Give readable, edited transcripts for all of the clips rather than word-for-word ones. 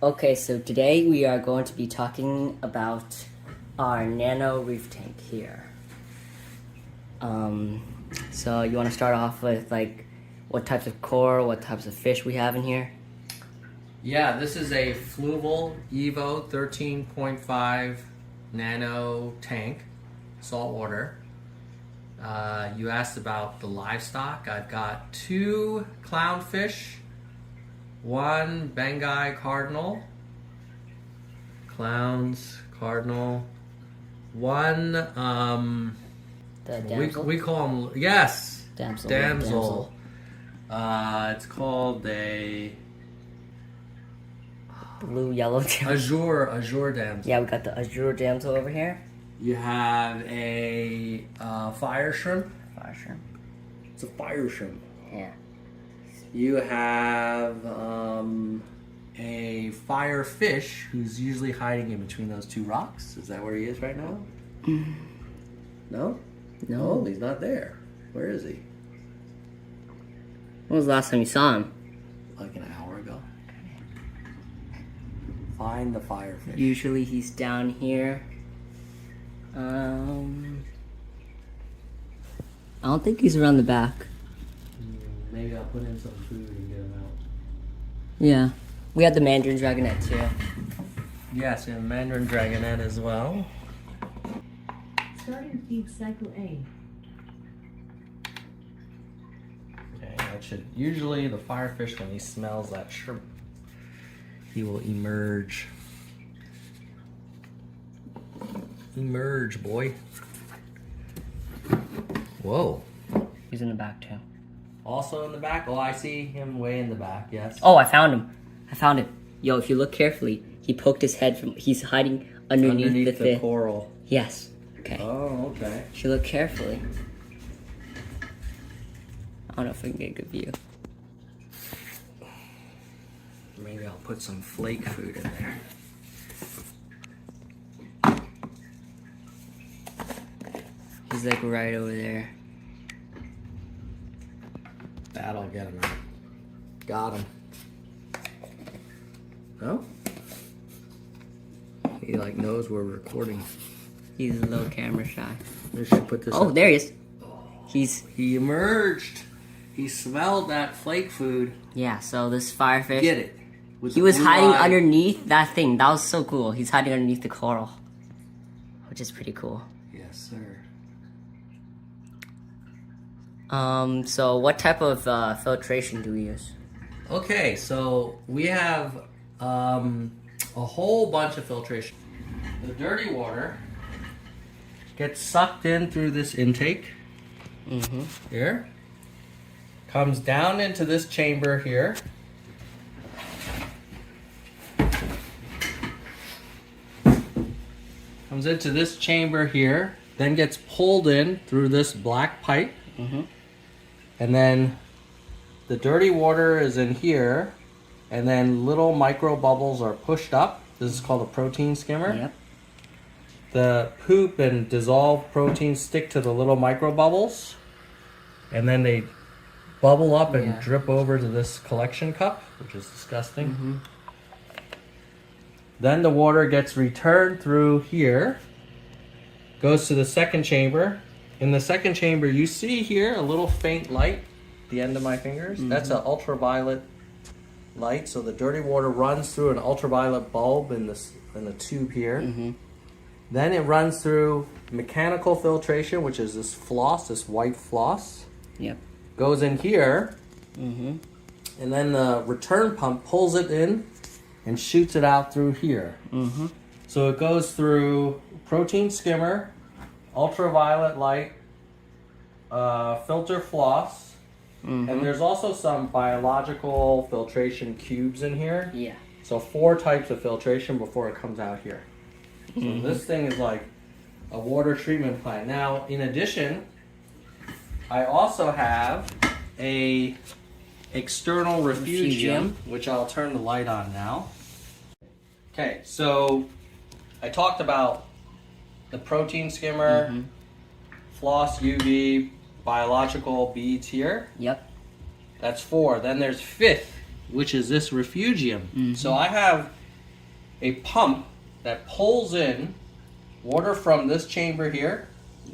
Okay, so today we are going to be talking about our nano reef tank here. So you want to start off with like what types of coral, what types of fish we have in here? Yeah, this is a Fluval Evo 13.5 nano tank, saltwater. You asked about the livestock. I've got 2 clownfish, 1 Bengai cardinal, clowns, cardinal, 1 The damsel? we call them, yes, Damsel. It's called a Blue, yellow damsel. azure damsel. Yeah, we got the azure damsel over here. You have a fire shrimp. Fire shrimp. It's a fire shrimp. Yeah. You have a fire fish who's usually hiding in between those 2 rocks. Is that where he is right now? No? No. Oh, he's not there. Where is he? When was the last time you saw him? Like an hour ago. Find the fire fish. Usually he's down here. I don't think he's around the back. Maybe I'll put in some food and get him out. Yeah. We have the Mandarin Dragonette too. Yes, and Mandarin Dragonette as well. Starting feed cycle A. Okay, that should usually the firefish when he smells that shrimp, he will emerge. Emerge, boy. Whoa. He's in the back too. Also in the back? Oh, I see him way in the back, yes. Oh, I found him. I found him. Yo, if you look carefully, he poked his head from. He's hiding underneath the fin. coral. Yes. Okay. Oh, okay. If you look carefully. I don't know if I can get a good view. Maybe I'll put some flake food in there. He's like right over there. That'll get him out. Got him. No? He like knows we're recording. He's a little camera shy. We should put this Oh, up. there he is. He emerged. He smelled that flake food. Yeah, so this firefish. Get it. With He the was blue hiding eye. underneath that thing. That was so cool. He's hiding underneath the coral. Which is pretty cool. Yes, sir. So what type of filtration do we use? Okay, so we have a whole bunch of filtration. The dirty water gets sucked in through this intake here, comes down into this chamber here, comes into this chamber here, then gets pulled in through this black pipe, and then the dirty water is in here, and then little micro bubbles are pushed up. This is called a protein skimmer. Yep. The poop and dissolved proteins stick to the little micro bubbles, and then they bubble up and drip over to this collection cup, which is disgusting. Then the water gets returned through here, goes to the second chamber. In the second chamber, you see here a little faint light at the end of my fingers. That's an ultraviolet light. So the dirty water runs through an ultraviolet bulb in the tube here. Then it runs through mechanical filtration, which is this floss, this white floss. Yep. Goes in here, and then the return pump pulls it in and shoots it out through here. So it goes through protein skimmer, ultraviolet light, filter floss, and there's also some biological filtration cubes in here. Yeah. So 4 types of filtration before it comes out here. So this thing is like a water treatment plant. Now, in addition, I also have a external refugium, which I'll turn the light on now. Okay, so I talked about the protein skimmer, floss, UV, biological beads here. Yep. That's 4. Then there's 5th, which is this refugium. So I have a pump that pulls in water from this chamber here.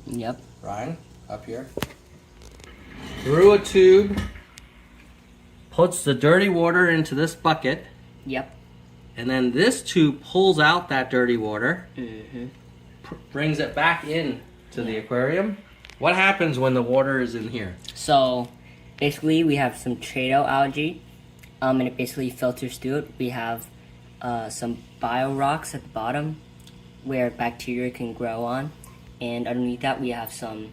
Yep. Ryan, up here. Through a tube, puts the dirty water into this bucket. Yep. And then this tube pulls out that dirty water, Mm-hmm. Brings it back in to the aquarium. What happens when the water is in here? So, basically, we have some Trado algae, and it basically filters through it. We have some bio rocks at the bottom where bacteria can grow on, and underneath that we have some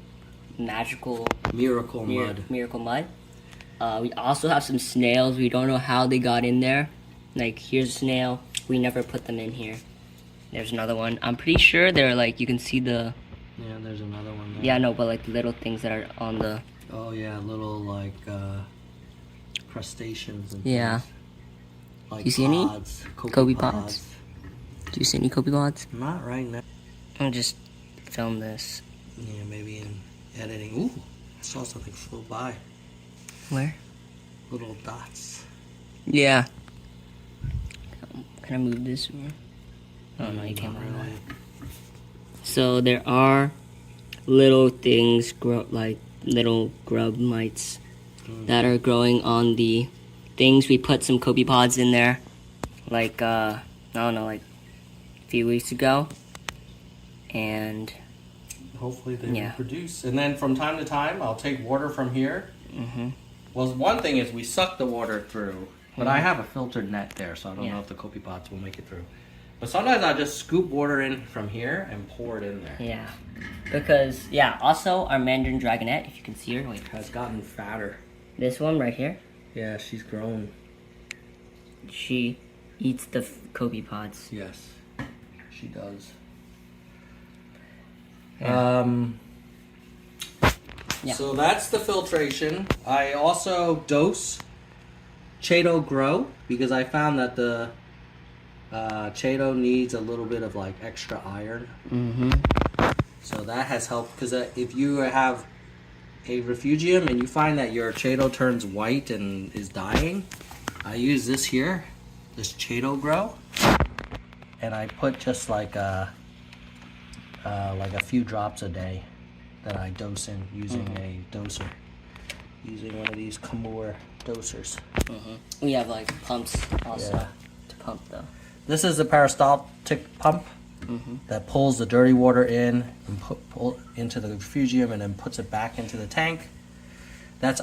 magical Miracle mud. Miracle mud. We also have some snails. We don't know how they got in there. Like, here's a snail. We never put them in here. There's another one. I'm pretty sure they're like, you can see the... Yeah, there's another one there. Yeah, no, but like little things that are on the... Oh yeah, little like crustaceans and Yeah. things. Like You see pods, any? Kobe pods? Do you see any Kobe pods? Not right now. I'll just film this. Yeah, maybe in editing. Ooh, I saw something flow by. Where? Little dots. Yeah. Can I move this? Oh no, you can't Not move really. that. So there are little things, like little grub mites that are growing on the things. We put some Kobe pods in there, like I don't know, like a few weeks ago, and Hopefully they Yeah. reproduce. And then from time to time, I'll take water from here. mhm. Well, one thing is we suck the water through, but I have a filtered net there, so I don't know if the Kobe pots will make it through. But sometimes I just scoop water in from here and pour it in there. Yeah, because also our Mandarin dragonette, if you can see her, wait, Has gotten fatter. this one right here, Yeah, she's grown. she eats the Kobe pods. Yes, she does. Yeah. Yeah. So that's the filtration. I also dose Chaeto Grow because I found that the Chaeto needs a little bit of like extra iron. Mm-hmm. So that has helped because if you have a refugium and you find that your Chaeto turns white and is dying, I use this here, this Chaeto Grow, and I put just like a few drops a day that I dose in using a doser, using one of these Kamur dosers. We have like pumps also Yeah. to pump though. This is the peristaltic pump that pulls the dirty water in and pull into the refugium and then puts it back into the tank. That's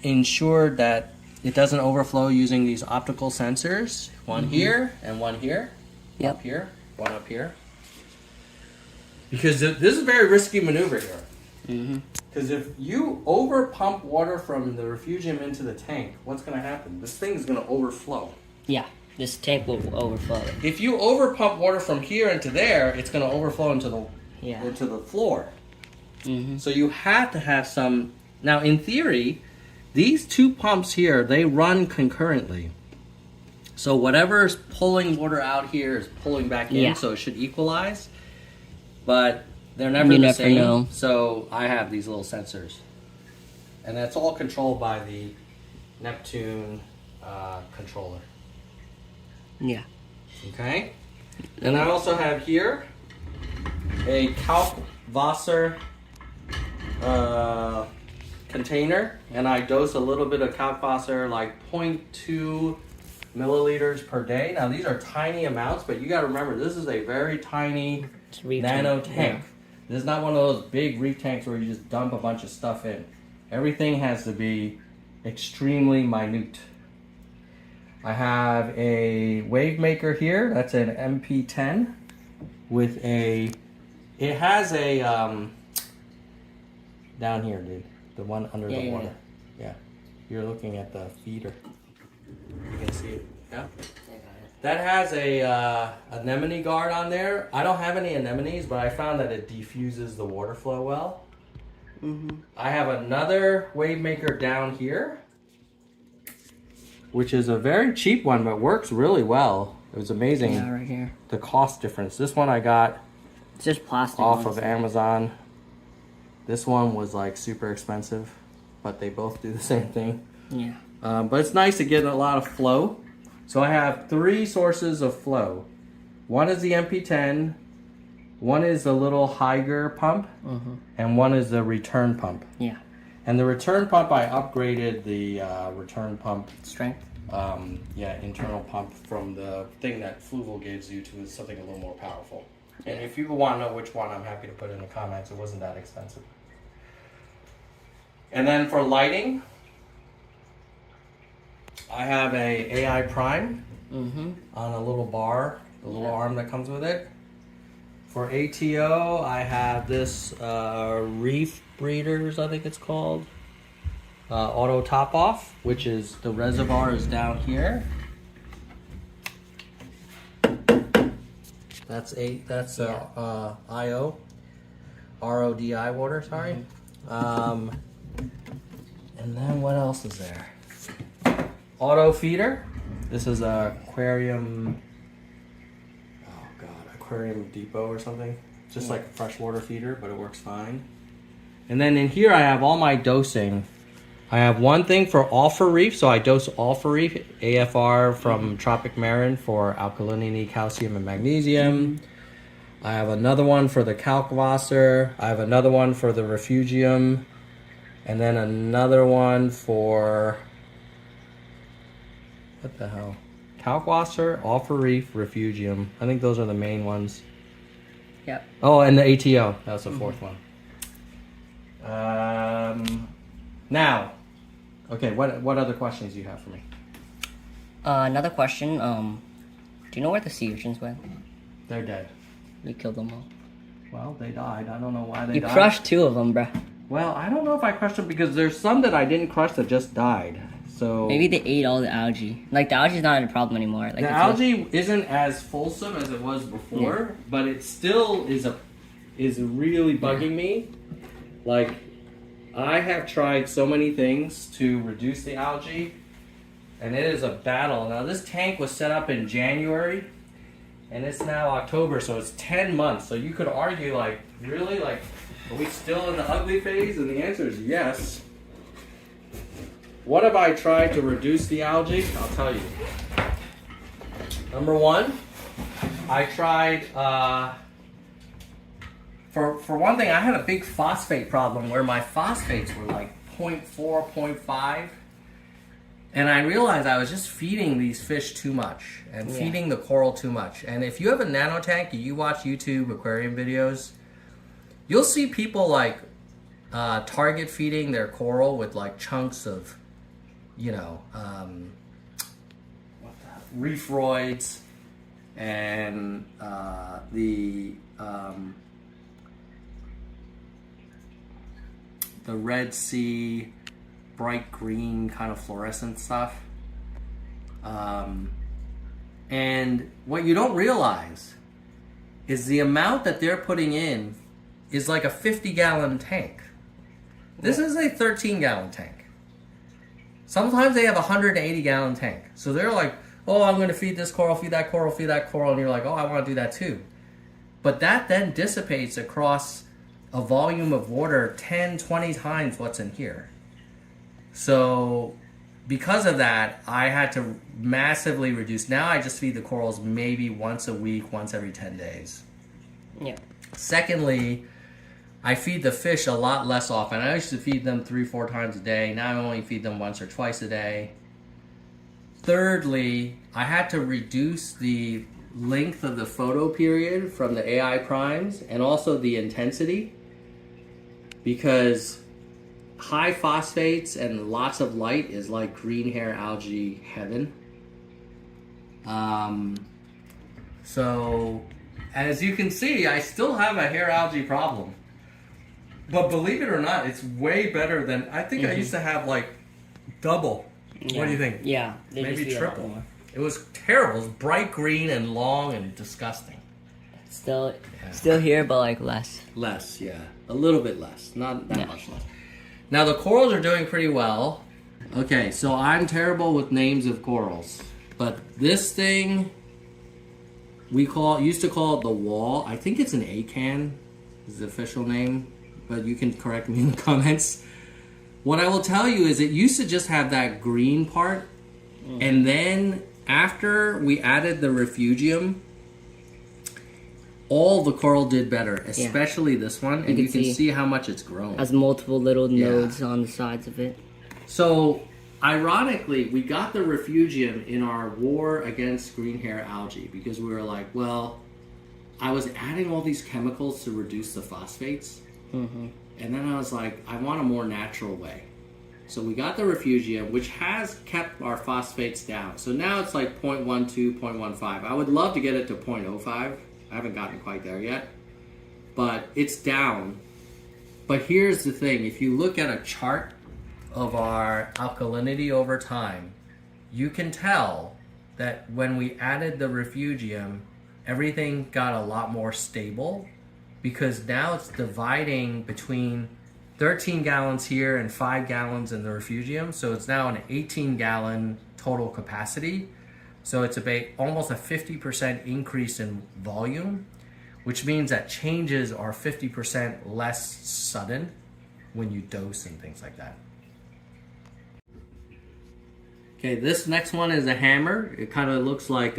ensured that it doesn't overflow using these optical sensors. One here and one here. Yep. Up here, one up here. Because this is a very risky maneuver here. Mm-hmm. Because if you over pump water from the refugium into the tank, what's going to happen? This thing is going to overflow. Yeah, this tank will overflow. If you over pump water from here into there, it's going to overflow into the floor. Mm-hmm. So you have to have some. Now, in theory, these two pumps here, they run concurrently. So whatever's pulling water out here is pulling back in, so it should equalize. But they're never You the never same. know. So I have these little sensors. And that's all controlled by the Neptune controller. Yeah. Okay? And I also have here a Kalkwasser container, and I dose a little bit of Kalkwasser, like 0.2 milliliters per day. Now these are tiny amounts, but you got to remember this is a very tiny nano tank. This is not one of those big reef tanks where you just dump a bunch of stuff in. Everything has to be extremely minute. I have a wave maker here. That's an MP10 with a. It has a down here, dude. The one under the water. Yeah. You're looking at the feeder. You can see it. Yeah. That has a anemone guard on there. I don't have any anemones, but I found that it diffuses the water flow well. I have another wave maker down here, which is a very cheap one, but works really well. It was amazing. Yeah, right here. The cost difference. This one I got It's just plastic. off of Amazon. This one was like super expensive, but they both do the same thing. Yeah. But it's nice to get a lot of flow. So I have 3 sources of flow. One is the MP10, one is the little Higer pump, and one is the return pump. Yeah. And the return pump, I upgraded the return pump Strength. internal pump from the thing that Fluval gives you to something a little more powerful. And if you want to know which one, I'm happy to put it in the comments. It wasn't that expensive. And then for lighting, I have a AI Prime on a little bar, the little arm that comes with it. For ATO, I have this Reef Breeders, I think it's called. Auto top off, which is the reservoir is down here. That's IO, RODI water. Sorry. And then what else is there? Auto feeder. This is a aquarium. Oh God, Aquarium Depot or something. Just like a freshwater feeder, but it works fine. And then in here, I have all my dosing. I have one thing for all for reef, so I dose all for reef, AFR from Tropic Marin for alkalinity, calcium, and magnesium. I have another one for the Kalkwasser. I have another one for the Refugium. And then another one for, what the hell? Kalkwasser, all for reef, Refugium. I think those are the main ones. Yep. Oh, and the ATO. That was the 4th one. Now, okay, what other questions do you have for me? Another question. Do you know where the sea urchins went? They're dead. You killed them all. Well, they died. I don't know why they You died. crushed 2 of them, bruh. Well, I don't know if I crushed them because there's some that I didn't crush that just died. So Maybe they ate all the algae. Like, the algae's not a problem anymore. Like, the algae isn't as fulsome as it was before, but it still is really bugging me. Like, I have tried so many things to reduce the algae, and it is a battle. Now, this tank was set up in January, and it's now October, so it's 10 months. So you could argue, like, really? Like, are we still in the ugly phase? And the answer is yes. What have I tried to reduce the algae? I'll tell you. Number 1, I tried... For one thing, I had a big phosphate problem where my phosphates were like 0.4, 0.5. And I realized I was just feeding these fish too much and feeding the coral too much. And if you have a nano tank, you watch YouTube aquarium videos, you'll see people like target feeding their coral with like chunks of, reef roids and the Red Sea bright green kind of fluorescent stuff. And what you don't realize is the amount that they're putting in is like a 50-gallon tank. This is a 13-gallon tank. Sometimes they have a 180-gallon tank. So they're like, oh, I'm going to feed this coral, feed that coral, feed that coral. And you're like, oh, I want to do that too. But that then dissipates across a volume of water 10, 20 times what's in here. So because of that, I had to massively reduce. Now I just feed the corals maybe once a week, once every 10 days. Yeah. Secondly, I feed the fish a lot less often. I used to feed them 3-4 times a day. Now I only feed them once or twice a day. Thirdly, I had to reduce the length of the photo period from the AI primes and also the intensity, because high phosphates and lots of light is like green hair algae heaven. So as you can see, I still have a hair algae problem, but believe it or not, it's way better than I think I used to have. Like double. Yeah. What do you think? Yeah, maybe triple. It was terrible. It was bright green and long and disgusting. Still here, but like less. Less, yeah. A little bit less. Not that much less. Now the corals are doing pretty well. Okay, so I'm terrible with names of corals. But this thing, used to call it the wall. I think it's an acan, is the official name. But you can correct me in the comments. What I will tell you is it used to just have that green part. And then after we added the refugium, all the coral did better, especially this one, and you can see how much it's grown. It has multiple little nodes on the sides of it. So, ironically, we got the refugium in our war against green hair algae because we were like, well, I was adding all these chemicals to reduce the phosphates, and then I was like, I want a more natural way. So we got the refugium, which has kept our phosphates down. So now it's like 0.12, 0.15. I would love to get it to 0.05. I haven't gotten quite there yet, but it's down. But here's the thing, if you look at a chart of our alkalinity over time, you can tell that when we added the refugium, everything got a lot more stable because now it's dividing between 13 gallons here and 5 gallons in the refugium. So it's now an 18-gallon total capacity. So it's about almost a 50% increase in volume, which means that changes are 50% less sudden when you dose and things like that. Okay, this next one is a hammer. It kind of looks like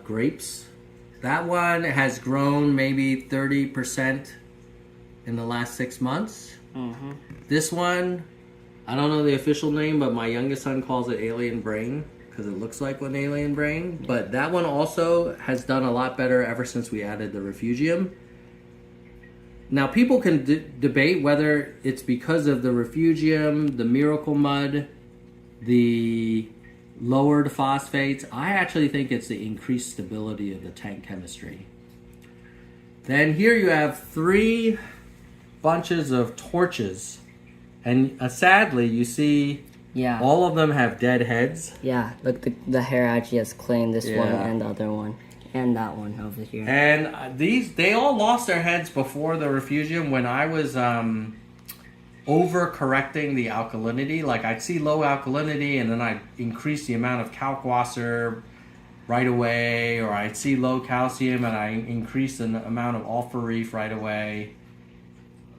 grapes. That one has grown maybe 30% in the last 6 months. This one, I don't know the official name, but my youngest son calls it alien brain because it looks like an alien brain. But that one also has done a lot better ever since we added the refugium. Now people can debate whether it's because of the refugium, the miracle mud, the lowered phosphates. I actually think it's the increased stability of the tank chemistry. Then here you have 3 bunches of torches, and sadly you see all of them have dead heads. Yeah, look, the hair actually has claimed this one and the other one and that one over here. And they all lost their heads before the refugium when I was over-correcting the alkalinity. Like I'd see low alkalinity and then I'd increase the amount of kalkwasser right away, or I'd see low calcium and I increase the amount of alpha reef right away.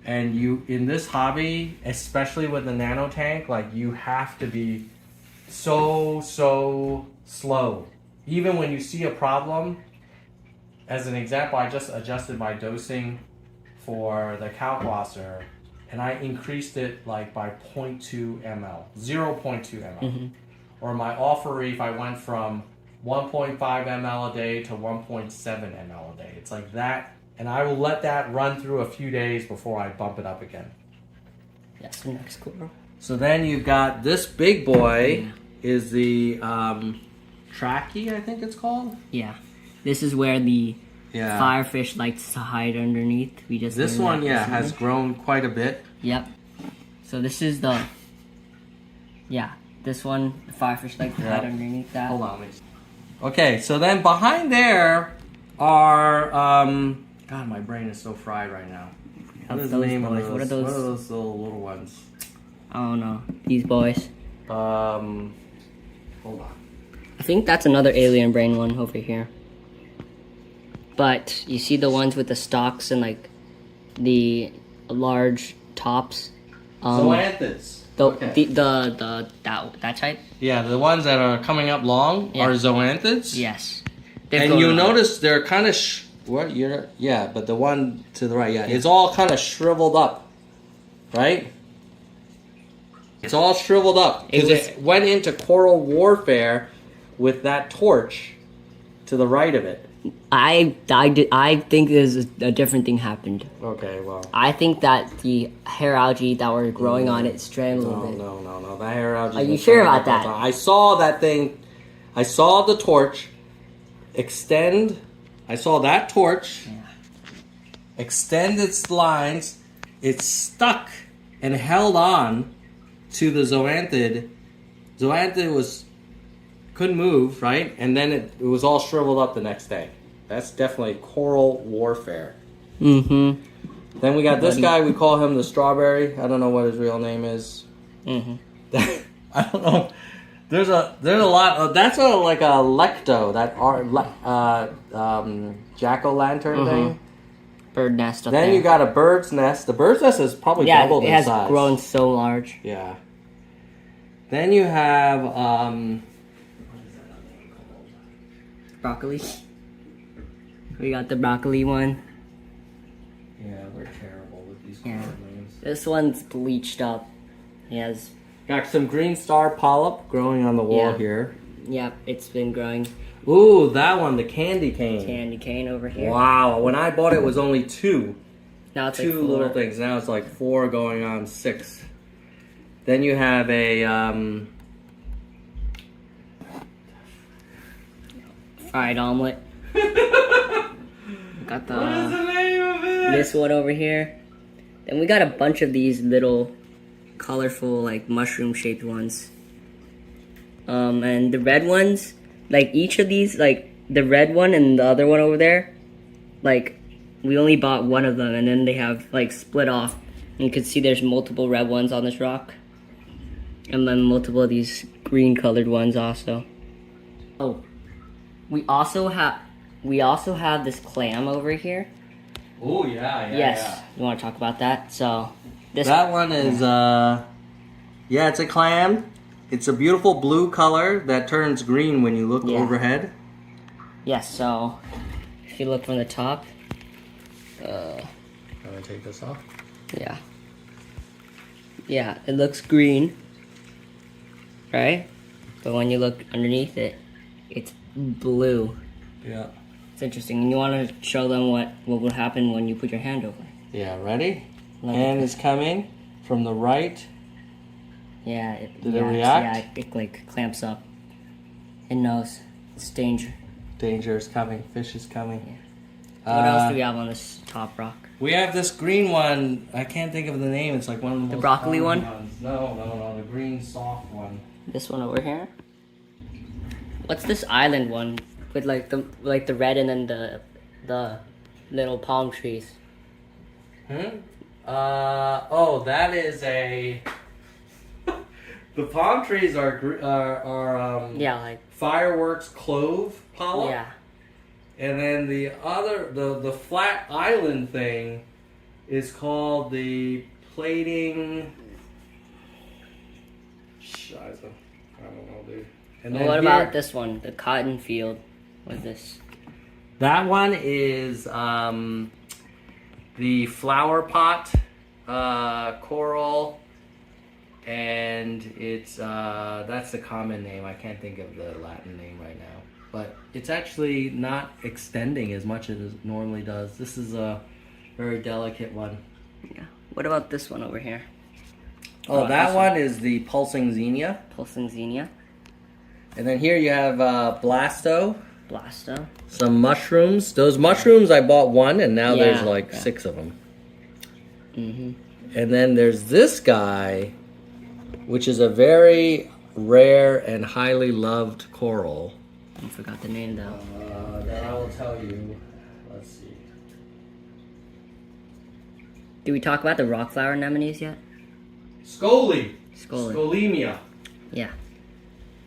And you, in this hobby, especially with the nano tank, like you have to be so slow. Even when you see a problem, as an example, I just adjusted my dosing for the kalkwasser and I increased it like by 0.2 ml, 0.2 ml. Or my alpha reef, I went from 1.5 ml a day to 1.7 ml a day. It's like that. And I will let that run through a few days before I bump it up again. Yes, next coral. So then you've got this big boy is the trachea, I think it's called. Yeah, this is where the firefish likes to hide underneath. We just this one has grown quite a bit. Yep. So this is the this one the firefish like to hide underneath that. Hold on, please. Okay, so then behind there are God, my brain is so fried right now. What is the name of those? What are those little ones? I don't know. These boys. Hold on. I think that's another alien brain one over here. But you see the ones with the stalks and like the large tops. Zoanthids. That type. Yeah, the ones that are coming up long are zoanthids. Yes. And you notice they're kind of but the one to the right, it's all kind of shriveled up, right? It's all shriveled up because it went into coral warfare with that torch to the right of it. I think there's a different thing happened. Okay, well. I think that the hair algae that were growing on it strangled it. No. The hair algae. Are you sure about that? I saw that thing. I saw the torch extend. I saw that torch extend its lines. It stuck and held on to the zoanthid. Zoanthid couldn't move, right? And then it was all shriveled up the next day. That's definitely coral warfare. Then we got this guy. We call him the strawberry. I don't know what his real name is. I don't know. There's a lot of, that's like a lecto, that jack-o'-lantern thing. Bird nest up then there. You got a bird's nest. The bird's nest is probably doubled in size. It has grown so large. Yeah. Then you have what is broccoli. We got the broccoli one. Yeah, we're terrible with these Yeah. card names. This one's bleached up. He has, Got some green star polyp growing on the wall Yeah. here. yep, it's been growing. Ooh, that one, the candy cane. Candy cane over here. Wow, when I bought it was only two. Now it's Two like 4. little things. Now it's like 4 going on 6. Then you have a Fried omelet. Got what is the name of it? this one over here. Then we got a bunch of these little colorful, like mushroom shaped ones. And the red ones, like each of these, like the red one and the other one over there, like we only bought one of them, and then they have like split off. And you can see there's multiple red ones on this rock, and then multiple of these green colored ones also. Oh, we also have this clam over here. Oh yeah, yeah. Yes, Yeah. you want to talk about that? So this That one is yeah, it's a clam. It's a beautiful blue color that turns green when you look Yeah. overhead. Yes, so if you look from the top, I'm gonna take this off. yeah, it looks green, right? But when you look underneath it, it's blue. Yeah. It's interesting. And you want to show them what will happen when you put your hand over it. Yeah, ready? Look Hand at is coming from the right. Yeah, Did it yeah, react? Yeah, it like clamps up. It knows it's danger. Danger is coming. Fish is coming. What else do we have on this top rock? We have this green one. I can't think of the name. It's like one of the most broccoli common one? ones. No. The green soft one. This one over here. What's this island one with like the red and then the little palm trees? Oh, that is a. The palm trees are Yeah, like fireworks clove polyp. yeah. And then the other, the flat island thing is called the plating. Scheiße. I don't know, dude. And Well, what about this one? The cotton field. What's this? That one is the flower pot coral, and it's that's the common name. I can't think of the Latin name right now. But it's actually not extending as much as it normally does. This is a very delicate one. Yeah. What about this one over here? Oh, Oh, that this one is the pulsing xenia. Pulsing xenia. And then here you have blasto, Blasto. some mushrooms. Those mushrooms, I bought one, and now Yeah, there's like yeah. 6 of them. Mm-hmm. And then there's this guy, which is a very rare and highly loved coral. I forgot the name though. That I will tell you. Let's see. Did we talk about the rock flower anemones yet? Scoli. Scoli. Scolemia. Yeah.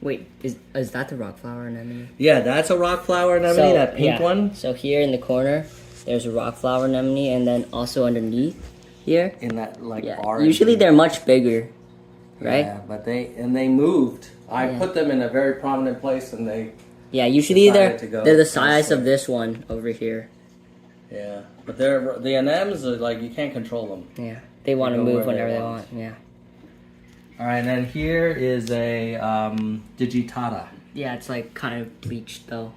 Wait, is that the rock flower anemone? Yeah, that's a rock flower anemone, that pink yeah. one. So here in the corner, there's a rock flower anemone, and then also underneath here. In that like Yeah. orange. Usually they're much bigger, right? Yeah, but they moved. I Yeah. put them in a very prominent place, and they. Yeah, usually Decided to go they're the size elsewhere. of this one over here. Yeah, but they're the anemones are like you can't control them. Yeah, they want to go move where they whenever they want. want. Yeah. All right, and then here is a digitata. Yeah, it's like kind of bleached though.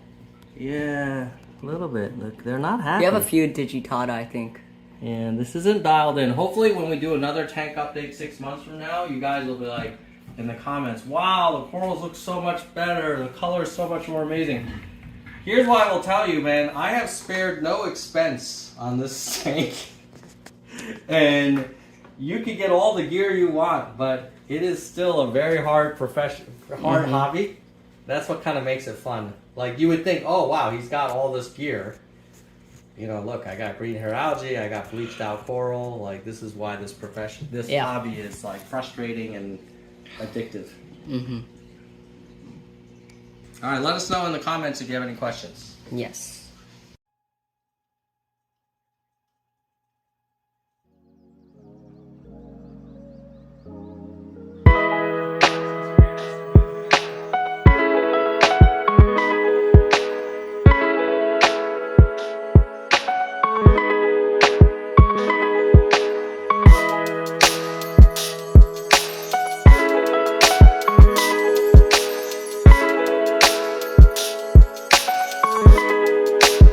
Yeah, a little bit. Look, they're not happy. You have a few digitata, I think. And this isn't dialed in. Hopefully, when we do another tank update 6 months from now, you guys will be like in the comments, "Wow, the corals look so much better. The color is so much more amazing." Here's what I will tell you, man. I have spared no expense on this tank, and you can get all the gear you want, but it is still a very hard hobby. That's what kind of makes it fun. Like you would think, oh wow, he's got all this gear. You know, look, I got green hair algae, I got bleached out coral. Like this is why this hobby is like frustrating and addictive. Mm-hmm. All right, let us know in the comments if you have any questions. Yes.